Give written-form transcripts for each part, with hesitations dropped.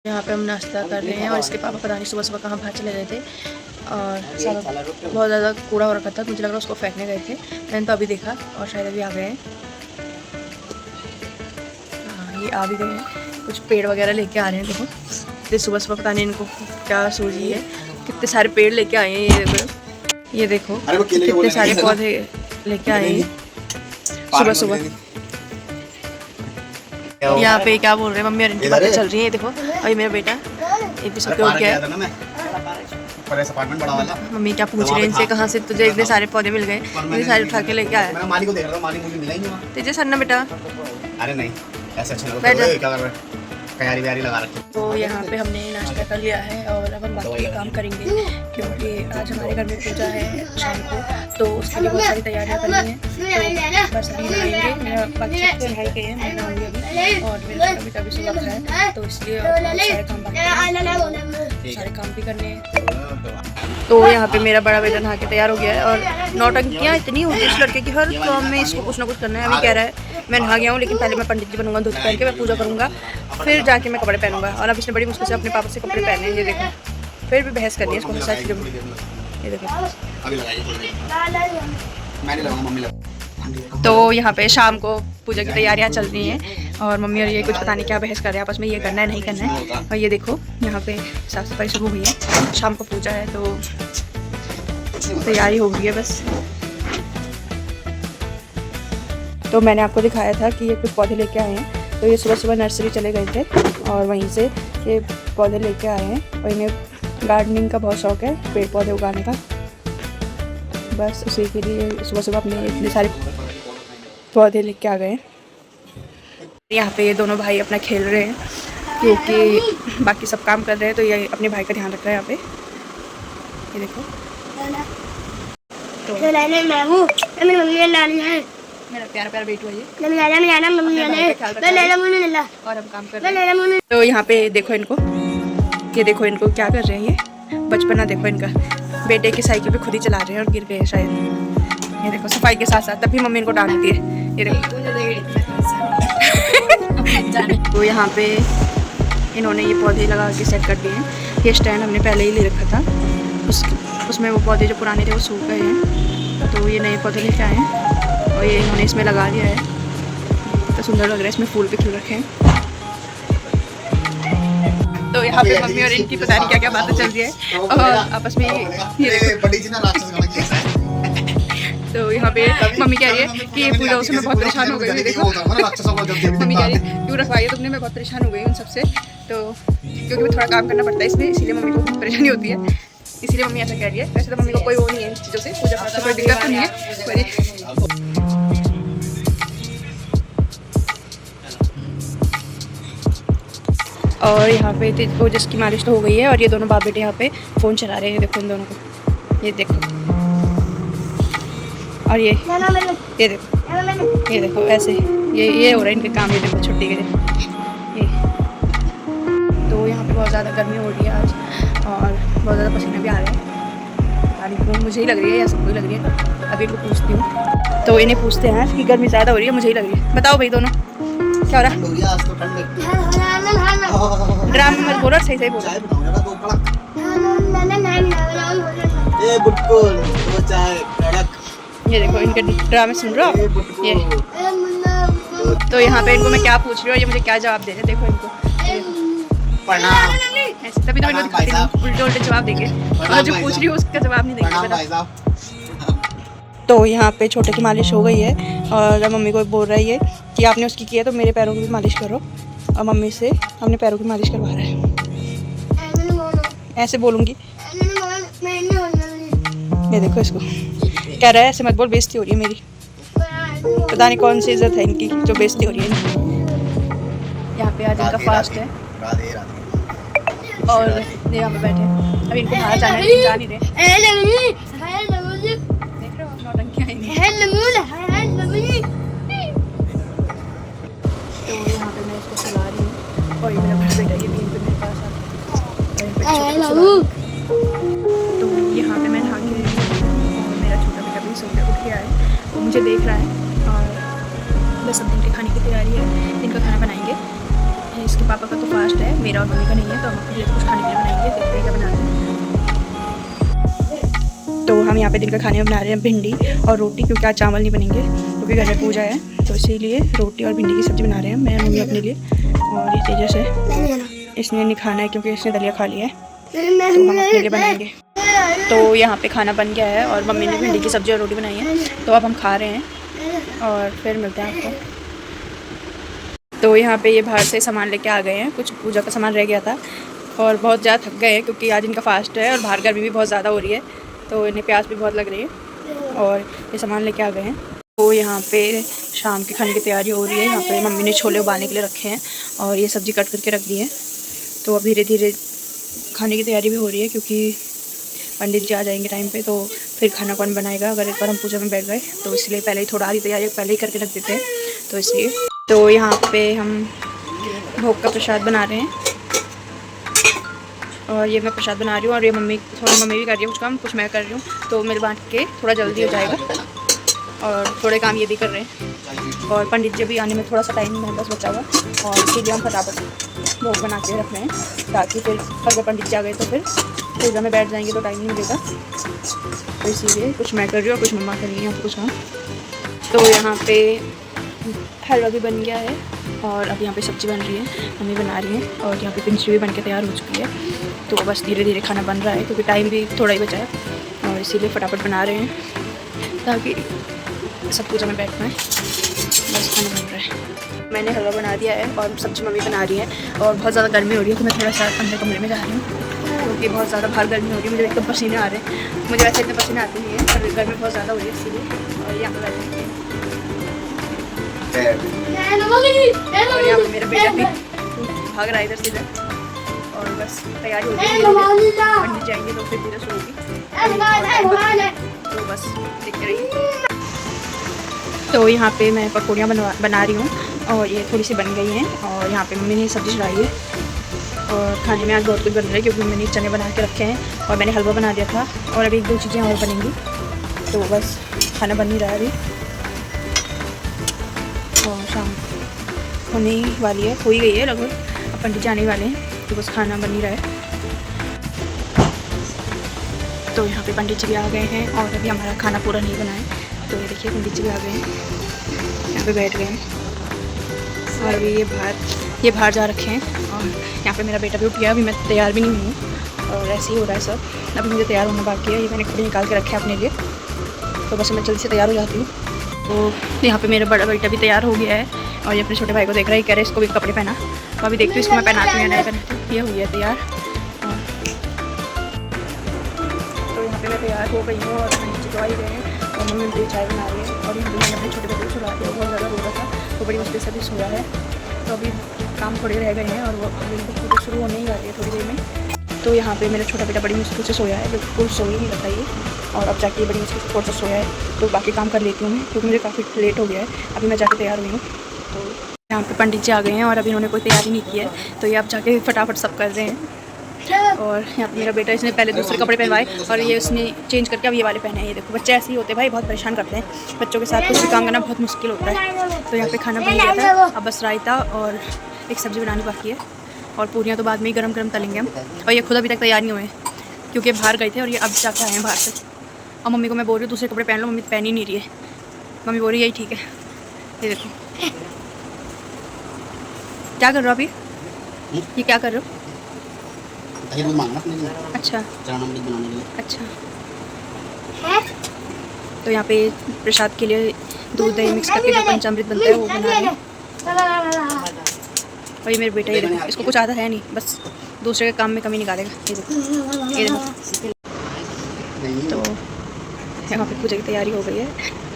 यहाँ पे हम नाश्ता कर रहे हैं और इसके पापा पता नहीं सुबह सुबह कहाँ बाहर चले गए थे और बहुत ज़्यादा कूड़ा हो रखा था, मुझे लग रहा है उसको फेंकने गए थे। मैंने तो अभी देखा और शायद अभी आ गए हैं। हाँ, ये आ भी गए हैं, कुछ पेड़ वगैरह लेके आ रहे हैं। देखो इतने सुबह सुबह पता नहीं इनको क्या सूझी है, कितने सारे पेड़ लेके आए हैं। ये देखो कितने सारे पौधे लेके आए हैं सुबह सुबह। यहाँ पे क्या बोल रहे हैं मम्मी और इनकी बातें चल रही है। देखो अभी मेरा बेटा एपिसोड पे उठ गया है। मम्मी क्या पूछ रहे हैं इनसे, कहाँ से तुझे इतने सारे पौधे मिल गए, इतने सारे उठा के लेके आया। तुझे सन्ना बेटा, अरे नहीं ऐसे अच्छा लगा तैयारी व्यारी लगा रखी। तो यहाँ पे हमने नाश्ता कर लिया है और अब हम बाकी काम करेंगे क्योंकि आज हमारे घर में पूजा है शाम को, तो उसके लिए बहुत सारी तैयारियाँ करनी है। तो बस अभी नहाएंगे, मेरा बाकी सब नहाई गए हैं, मैं नहाऊंगी अभी और मेरा कभी कभी सुबह उठा है तो इसलिए सारे काम भी करने हैं। तो यहाँ पे मेरा बड़ा बेटा नहा के तैयार हो गया है और नौटंकियाँ इतनी होती है इस लड़के की, हर काम में इसको कुछ ना कुछ करना है। अभी कह रहा है मैं नहा गया हूँ लेकिन पहले मैं पंडित जी बनूंगा, धोती पहन के मैं पूजा करूँगा, फिर जाके मैं कपड़े पहनूंगा। और अब इसने बड़ी मुश्किल से अपने पापा से कपड़े पहने हैं। ये देखो फिर भी बहस करनी है इसको हर चीज़ों में। ये देखो तो यहाँ पे शाम को पूजा की तैयारियाँ चल रही हैं और मम्मी और ये कुछ पता नहीं क्या बहस कर रहे हैं आपस में, ये करना है नहीं करना है। और ये देखो यहाँ पे साफ सफाई शुरू हुई है, शाम को पूजा है तो तैयारी हो गई है बस। तो मैंने आपको दिखाया था कि ये कुछ पौधे लेके आए हैं, तो ये सुबह सुबह नर्सरी चले गए थे और वहीं से ये पौधे लेके आए हैं। और इन्हें गार्डनिंग का बहुत शौक़ है, पेड़ पौधे उगाने का, बस उसी के लिए सुबह सुबह अपने इतने सारे पौधे लेके आ गए। यहाँ पे ये दोनों भाई अपना खेल रहे हैं क्योंकि बाकी सब काम कर रहे हैं, तो ये अपने भाई का ध्यान रख रहा है यहाँ पे। ये देखो तो मेरा प्यारा प्यारा बेटू है ये, और हम काम कर रहे हैं। तो यहाँ पे देखो इनको, ये देखो इनको क्या कर रहे हैं, ये बचपना देखो इनका। बेटे की साइकिल पे खुद ही चला रहे हैं और गिर गए शायद। ये देखो सफाई के साथ साथ तभी मम्मी इनको डांटती है। ये देखो तो यहाँ पे इन्होंने ये पौधे लगा के सेट कर दिए हैं। ये स्टैंड हमने पहले ही ले रखा था, उसमें वो पौधे जो पुराने थे वो सूख गए हैं, तो ये नए पौधे लेके आए हैं और ये इन्होंने इसमें लगा दिया है। तो सुंदर लग रहा है, इसमें फूल भी खिल रखे हैं। तो यहाँ पे मम्मी और इनकी पता नहीं क्या क्या बातें चल रही है और आपस में तो यहाँ पे मम्मी कह रही है कि ये फूलों से मैं बहुत परेशान हो गई हूँ। देखो मम्मी कह रही है क्यों रखवाई है तुमने, मैं बहुत परेशान हो गई हूँ उन सबसे, तो क्योंकि थोड़ा काम करना पड़ता है इसमें, इसीलिए मम्मी को परेशानी होती है, इसीलिए मम्मी ऐसा कह रही है। वैसे तो मम्मी को कोई वो नहीं है इन चीज़ों से, पूजा पाठ से कोई दिक्कत नहीं है। और यहाँ पे वो जिसकी मालिश तो हो गई है और ये दोनों बाप बेटे यहाँ पे फ़ोन चला रहे हैं। देखो इन दोनों को, ये देखो, और ये देखो ऐसे ये हो रहा है इनके काम। ये देखो छुट्टी के दिन ये। तो यहाँ पे बहुत ज़्यादा गर्मी हो रही है आज और बहुत ज़्यादा पसीना भी आ रहा है, पानी को मुझे ही लग रही है या सबको ही लग रही है। अभी इनको पूछती हूँ, तो इन्हें पूछते हैं कि गर्मी ज़्यादा हो रही है, मुझे ही लग रही है। बताओ भाई दोनों क्या हो रहा है? ड्राम मत बोलो, सही सही बोलो। ये देखो इनके ड्रामे सुन रहे हो ये। तो यहाँ पे इनको मैं क्या पूछ रही हूँ, ये मुझे क्या जवाब दे रहे हैं। देखो इनको ऐसे, तभी तो इनको दिखाती हूँ, उल्टे उल्टे जवाब देंगे और जो पूछ रही हूँ उसका जवाब नहीं देंगे। तो यहाँ पे छोटे की मालिश हो गई है और मम्मी को बोल रही है कि आपने उसकी किया तो मेरे पैरों की भी मालिश करो, और मम्मी से अपने पैरों की मालिश करवा रहा है। ऐसे बोलूँगी, ये देखो इसको कह रहा है ऐसे मत बोल, बेइज्जती हो रही है मेरी। पता नहीं कौन सी इज्जत है इनकी जो बेइज्जती हो रही है इनकी। यहाँ पे आज इनका फास्ट है और यहाँ पे बैठे, अभी इनको बाहर जाना है, जा नहीं रहे। देख रहे हो नौटंकियाँ तो यहाँ पे मैं इसको सुला रही हूँ और ये मेरा बड़ा बेटा ये भी मेरे पास आता है। तो यहाँ पे मैं नहा के रही हूँ और मेरा छोटा बेटा भी सोकर उठ गया है, वो मुझे देख रहा है और बस अब दिन के खाने की तैयारी है। दिन का खाना बनाएंगे, इसके पापा का तो फास्ट है, मेरा और मम्मी का नहीं है, तो हम अपने लिए कुछ खाने के लिए बनाएंगे, देखते हैं क्या बनाते हैं। तो हम यहाँ पे दिन का खाने में बना रहे हैं भिंडी और रोटी, क्योंकि आज चावल नहीं बनेंगे क्योंकि घर में पूजा है, तो इसीलिए रोटी और भिंडी की सब्ज़ी बना रहे हैं मैं मम्मी अपने लिए। और ये तेजस है, इसने नहीं खाना है क्योंकि इसने दलिया खा लिया है, तो हम अपने लिए बनाएंगे। तो यहाँ पे खाना बन गया है और मम्मी ने भिंडी की सब्ज़ी और रोटी बनाई है, तो अब हम खा रहे हैं और फिर मिलते हैं आपको। तो यहाँ पे ये बाहर से सामान लेके आ गए हैं, कुछ पूजा का सामान रह गया था और बहुत ज़्यादा थक गए हैं क्योंकि आज इनका फास्ट है और बाहर गर्मी भी बहुत ज़्यादा हो रही है, तो इन्हें प्यास भी बहुत लग रही है और ये सामान लेके आ गए हैं। तो यहाँ पे शाम के खाने की तैयारी हो रही है। यहाँ पे मम्मी ने छोले उबालने के लिए रखे हैं और ये सब्ज़ी कट करके रख दी है, तो अब धीरे धीरे खाने की तैयारी भी हो रही है क्योंकि पंडित जी आ जाएंगे टाइम पे, तो फिर खाना कौन बनाएगा अगर एक बार हम पूजा में बैठ गए, तो इसलिए पहले ही थोड़ा आधी तैयारी पहले ही करके रख देते हैं, तो इसलिए। तो यहाँ पे हम भोग का प्रसाद बना रहे हैं और ये मैं प्रसाद बना रही हूँ और ये मम्मी भी कर रही है कुछ काम, कुछ मैं कर रही हूँ, तो मिल बांट के थोड़ा जल्दी हो जाएगा और थोड़े काम ये भी कर रहे हैं। और पंडित जी भी आने में थोड़ा सा टाइम मेरे पास बचा हुआ और इसीलिए हम फटाफट भोग बना के रख रहे हैं, ताकि फिर अगर पंडित जी आ गए तो फिर पूजा में बैठ जाएंगे तो टाइम नहीं मिलेगा, तो इसीलिए कुछ मैं कर रही हूँ और कुछ मम्मा कर रही हैं कुछ काम। तो यहाँ पे हलवा भी बन गया है और अब यहाँ पे सब्ज़ी बन रही है, मम्मी बना रही है और यहाँ पे पिंची भी बन के तैयार हो चुकी है, तो बस धीरे धीरे खाना बन रहा है क्योंकि टाइम भी थोड़ा ही बचा है और इसीलिए फटाफट बना रहे हैं ताकि सब पूजा में बैठ पाएँ। बस खाना बन रहा है, मैंने हलवा बना दिया है और सब्ज़ी मम्मी बना रही है और बहुत ज़्यादा गर्मी हो रही है, तो मैं थोड़ा सा अंदर कमरे में जा रही हूँ क्योंकि बहुत ज़्यादा बाहर गर्मी हो रही है, मुझे एकदम पसीने आ रहे हैं। मुझे वैसे इतने पसीने आते नहीं है पर गर्मी बहुत ज़्यादा हो रही है इसीलिए, और यहाँ पर बैठे और यहाँ पर मेरा बेटा भी भाग रहा है इधर से इधर, और बस तैयारी हो गई, पंडित जाएंगे तो फिर धीरे से होगी, तो बस देखते रहिए। तो यहाँ पे मैं पकौड़ियाँ बना रही हूँ और ये थोड़ी सी बन गई हैं और यहाँ पे मम्मी ने सब्ज़ी चढ़ाई है और खाने में आज बहुत कुछ बन रहा है क्योंकि मैंने चने बना के रखे हैं और मैंने हलवा बना दिया था और अभी 1-2 चीज़ें और बनेंगी, तो बस खाना बन ही रहा है अभी और शाम होने वाली है, हो ही गई है लगभग, अब पंडित जाने वाले हैं, तो बस खाना बन ही रहा है। तो यहाँ पे पंडित जी भी आ गए हैं और अभी हमारा खाना पूरा नहीं बना है, तो ये देखिए पंडित जी भी आ गए हैं, यहाँ पे बैठ गए हैं और अभी ये बाहर जा रखे हैं और यहाँ पे मेरा बेटा भी उठ गया, अभी मैं तैयार भी नहीं हूँ और ऐसे ही हो रहा है सब, अभी मुझे तैयार होना बाकी है, ये मैंने कपड़े निकाल के रखे हैं अपने लिए, तो बस मैं जल्दी से तैयार हो जाती हूँ। तो यहाँ पे मेरा बड़ा बेटा भी तैयार हो गया है और ये अपने छोटे भाई को देख रहा है, कह रहे इसको भी कपड़े पहना, तो अभी देखती हूँ इसको मैं पहनाती हूँ या नहीं पहनाती हूँ। ये हुई है तैयार, तो यहाँ पे मैं तैयार हो गई हूँ और नीचे तो आ ही गए हैं और मम्मी उनकी चाय बना रही है और यहाँ मैंने अपने छोटे बच्चे को सुला दिया, बहुत ज़्यादा रो रहा था, तो बड़ी मुश्किल से भी सोया है, तो अभी काम थोड़े रह गए हैं और वो अभी तो शुरू होने ही वाली है थोड़ी देर में। तो यहाँ पे मेरा छोटा बेटा बड़ी मुश्किल से सोया है, बिल्कुल सो ही नहीं रहा ये, और अब जाके बड़ी मुश्किल से थोड़ा सा सोया है, तो बाकी काम कर लेती हूँ मैं क्योंकि मुझे काफ़ी लेट हो गया है, अभी मैं जाके तैयार हुई हूँ। तो यहाँ पे पंडित जी आ गए हैं और अभी उन्होंने कोई तैयारी नहीं की है, तो ये अब जाके फटाफट सब कर रहे हैं। और यहाँ पे मेरा बेटा, इसने पहले दूसरे कपड़े पहनवाए और ये उसने चेंज करके अब ये वाले पहने हैं। ये देखो बच्चे ऐसे ही होते हैं भाई, बहुत परेशान करते हैं, बच्चों के साथ कुछ भी काम करना बहुत मुश्किल होता है। तो यहाँ पे खाना बन गया था, अब बस रायता और एक सब्ज़ी बनानी बाकी है और पूरियाँ तो बाद में ही गरम गरम तलेंगे हम। और ये खुद अभी तक तैयार नहीं हुए क्योंकि बाहर गए थे और ये अब जाके आए हैं बाहर से। और मम्मी को मैं बोल रही हूँ दूसरे कपड़े पहन लो, मम्मी पहन ही नहीं रही है, मम्मी बोल रही है यही ठीक है। ये देखो क्या कर रहे हो अभी, ये क्या कर रहे हो? दही दूध मांगना अपने लिए, अच्छा चरणामृत बनाने के लिए। अच्छा, तो यहाँ पे प्रसाद के लिए दूध दही मिक्स करके जो पंचामृत बनता है वो बना रहे हैं। और ये मेरे बेटा, ये देखो इसको कुछ आता है नहीं, बस दूसरे के काम में कमी निकालेगा। ये देखो, ये देखो। तो यहाँ पे पूजा की तैयारी हो गई है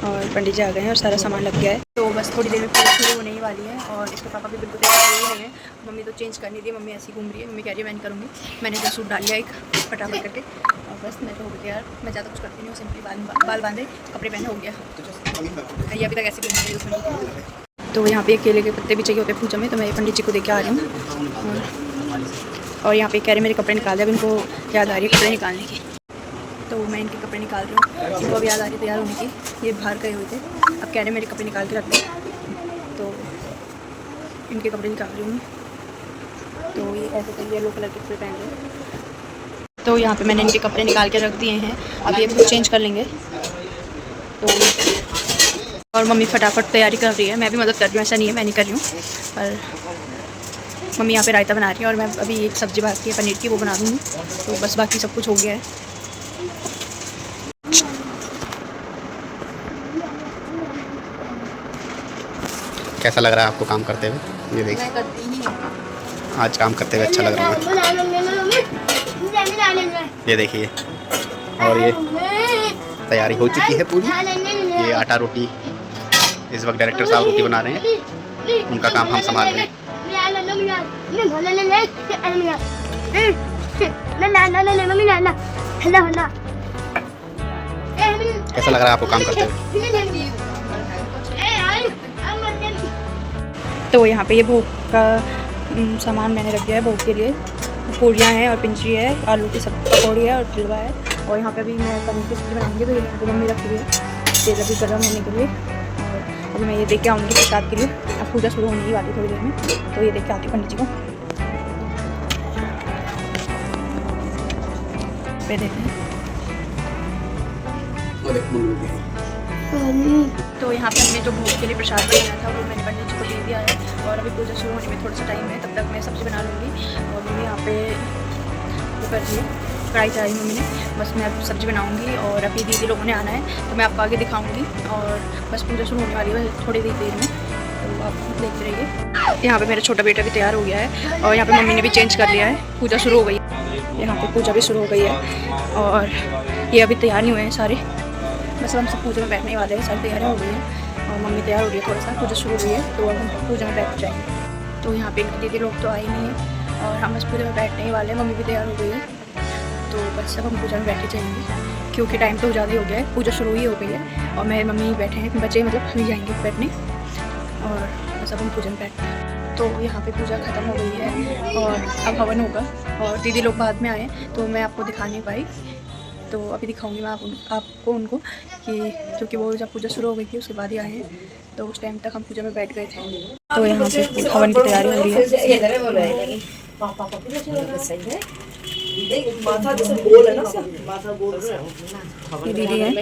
और पंडित जी आ गए हैं और सारा सामान लग गया है, तो बस थोड़ी देर में पूजा शुरू होने ही वाली है। और इसके पापा भी बिल्कुल तैयार हो ही नहीं है, मम्मी तो चेंज करनी थी, मम्मी ऐसी घूम रही है, मम्मी कह रही है मैं नहीं करूँगी। मैंने तो सूट डाल लिया एक फटाफट करके और बस मैं तो हो गई यार, मैं ज़्यादा कुछ करती नहीं हूँ, सिंपली बाल बांधे कपड़े पहने हो गया। ये अभी तक ऐसे घूम रही है उसमें। तो यहाँ पे केले के पत्ते भी चाहिए होते हैं पूजा में, तो मैं पंडित जी को देके आ रही हूँ। और यहाँ पे कह रहे मेरे कपड़े निकाल दे, अब इनको याद आ रही है कपड़े निकालने की, तो मैं इनके कपड़े निकाल रही हूँ। इनको अब याद आ रही है तैयार होने की, ये बाहर गए हुए थे, अब कह रहे मेरे कपड़े निकाल के रख दे, तो इनके कपड़े निकाल रही हूँ। तो ये ऐसे येलो कलर के कपड़े पहन रहे हैं। तो यहाँ पे मैंने इनके कपड़े निकाल के रख दिए हैं, अब ये कुछ चेंज कर लेंगे। तो और मम्मी फटाफट तैयारी कर रही है, मैं भी मदद कर रही हूँ, ऐसा नहीं है मैं नहीं कर रही हूँ, पर मम्मी यहाँ पे रायता बना रही है और मैं अभी एक सब्ज़ी बाकी है पनीर की, वो बना दूँगी। तो बस बाकी सब कुछ हो गया है। कैसा लग रहा है आपको काम करते हुए? ये देखिए, आज काम करते हुए अच्छा लग रहा है। ये देखिए, और ये तैयारी हो चुकी है पूरी। ये आटा रोटी, इस वक्त डायरेक्टर साहब रोटी बना रहे हैं, उनका काम हम संभाल रहे हैं। कैसा लग रहा है आपको काम करते हुए? तो यहाँ पे ये भोग का सामान मैंने रख दिया है भोग के लिए। पूरियाँ हैं और पिंची है, आलू की सब पकौड़ी है और तिलवा है। और यहाँ पे अभी मैं पनीर की सब्ज़ी बनाऊंगी, तो यहाँ पे मम्मी रखी हुई है तेल अभी गर्म होने के लिए। और अभी मैं ये देख के आऊँगी प्रसाद के लिए। अब पूजा शुरू होने ही वाली थोड़ी देर में, तो ये देख के आती हूँ पंडित जी को। पे देते हैं। तो यहाँ पे हमने जो भोग के लिए प्रसाद बनाया था वो मैंने पंडित जी को दे दिया है। और अभी पूजा शुरू होने में थोड़ा सा टाइम है, तब तक मैं सब्ज़ी बना लूँगी। और मम्मी यहाँ पे वो कर रही है, कढ़ाई चढ़ाई मम्मी ने, बस मैं अब सब्ज़ी बनाऊँगी। और अभी दीदी लोगों ने आना है, तो मैं आपको आगे दिखाऊँगी। और बस पूजा शुरू होने वाली है थोड़ी देर में, तो आप देखते रहिए। यहाँ पे मेरा छोटा बेटा भी तैयार हो गया है और यहाँ पे मम्मी ने भी चेंज कर लिया है। पूजा शुरू हो गई, यहाँ पे पूजा भी शुरू हो गई है। और ये अभी तैयार नहीं हुए हैं सारे, बस हम सब पूजा में बैठने वाले हैं। सारी तैयारियाँ हो गई हैं और मम्मी तैयार हो रही है, थोड़ा सा पूजा शुरू हुई है, तो अब हम पूजा में बैठ जाएंगे। तो यहाँ पे इनके दीदी लोग तो आए नहीं हैं और हम बस पूजा में बैठने ही वाले हैं। मम्मी भी तैयार हो गई है, तो बस सब हम पूजा में बैठे जाएंगे, क्योंकि टाइम तो ज़्यादा हो गया है, पूजा शुरू ही हो गई है। और मैं मम्मी बैठे हैं, बच्चे मतलब नहीं जाएंगे बैठने, और बस अब हम पूजा में बैठते हैं। तो यहाँ पे पूजा ख़त्म हो गई है और अब हवन होगा। और दीदी लोग बाद में आए, तो मैं आपको दिखा नहीं पाई, तो अभी दिखाऊंगी मैं आपको उनको, कि क्योंकि वो जब पूजा शुरू हो गई थी उसके बाद ही आए हैं, तो उस टाइम तक हम पूजा में बैठ गए थे। तो यहाँ पे हवन की तैयारी हो रही है। ये दीदी है और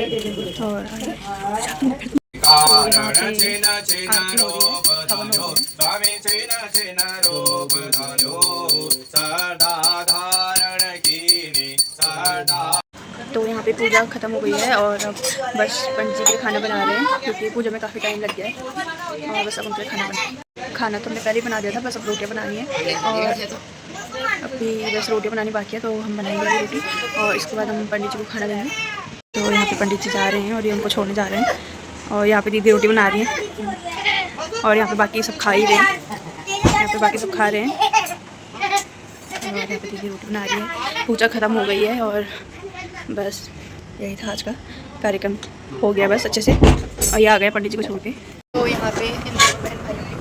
तो यहाँ पे पूजा ख़त्म हो गई है और अब बस पंडित जी के खाना बना रहे हैं, क्योंकि पूजा में काफ़ी टाइम लग गया है। और बस अब उनके खाना तो हमने पहले ही बना दिया था, बस अब रोटियाँ बनानी है। और अभी बस रोटियाँ बनानी बाकी है, तो हम बनाएंगे रोटी और इसके बाद हम पंडित जी को खाना देंगे। तो यहाँ पे पंडित जी जा रहे हैं और ये उनको छोड़ने जा रहे हैं। और यहाँ पे दीदी रोटी बना रही है और यहाँ पे बाकी सब खा ही रहे हैं, यहाँ पे बाकी सब खा रहे हैं। और यहाँ पे दीदी रोटी बना रही है। पूजा ख़त्म हो गई है और बस यही था आज का कार्यक्रम, हो गया बस अच्छे से। और ये आ गए पंडित जी को छोड़ के। तो यहाँ पे इन बहन भाइयों की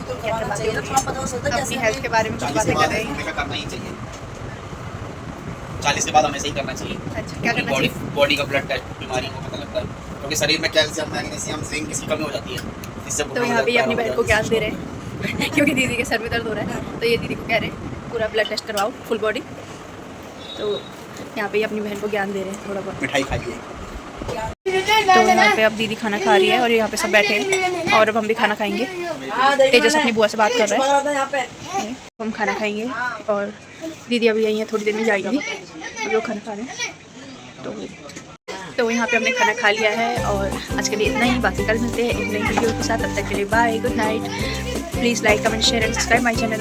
अपनी हेल्थ के बारे में कुछ बातें कर रहे हैं। 40 के बाद हमें सही करना चाहिए। अच्छा, क्या करना चाहिए? बॉडी का ब्लड टेस्ट बीमारी को पता लगता है, क्योंकि शरीर में कैल्शियम मैग्नीशियम जिंक की कमी हो जाती है। इससे तो यहाँ पे अपनी बहन को ज्ञान दे रहे हैं क्योंकि दीदी के सर में दर्द हो रहा है, तो ये दीदी को कह रहे हैं पूरा ब्लड टेस्ट करवाओ फुल बॉडी। तो यहाँ पे अपनी बहन को ज्ञान दे रहे हैं थोड़ा बहुत। मिठाई खाइए। तो यहाँ पे अब दीदी खाना खा रही है और यहाँ पे सब बैठे हैं और अब हम भी खाना खाएंगे। तेजस अपनी बुआ से बात कर रहे हैं, हम खाना खाएंगे और दीदी अभी यहीं है, थोड़ी देर में जाएंगी। अब लोग खाना खा रहे हैं। तो यहाँ पे हमने खाना खा लिया है और आज के लिए इतना ही, बाकी कल मिलते हैं एक नई वीडियो के साथ। तब तक के लिए bye, good night. Please like, comment, share and subscribe my channel.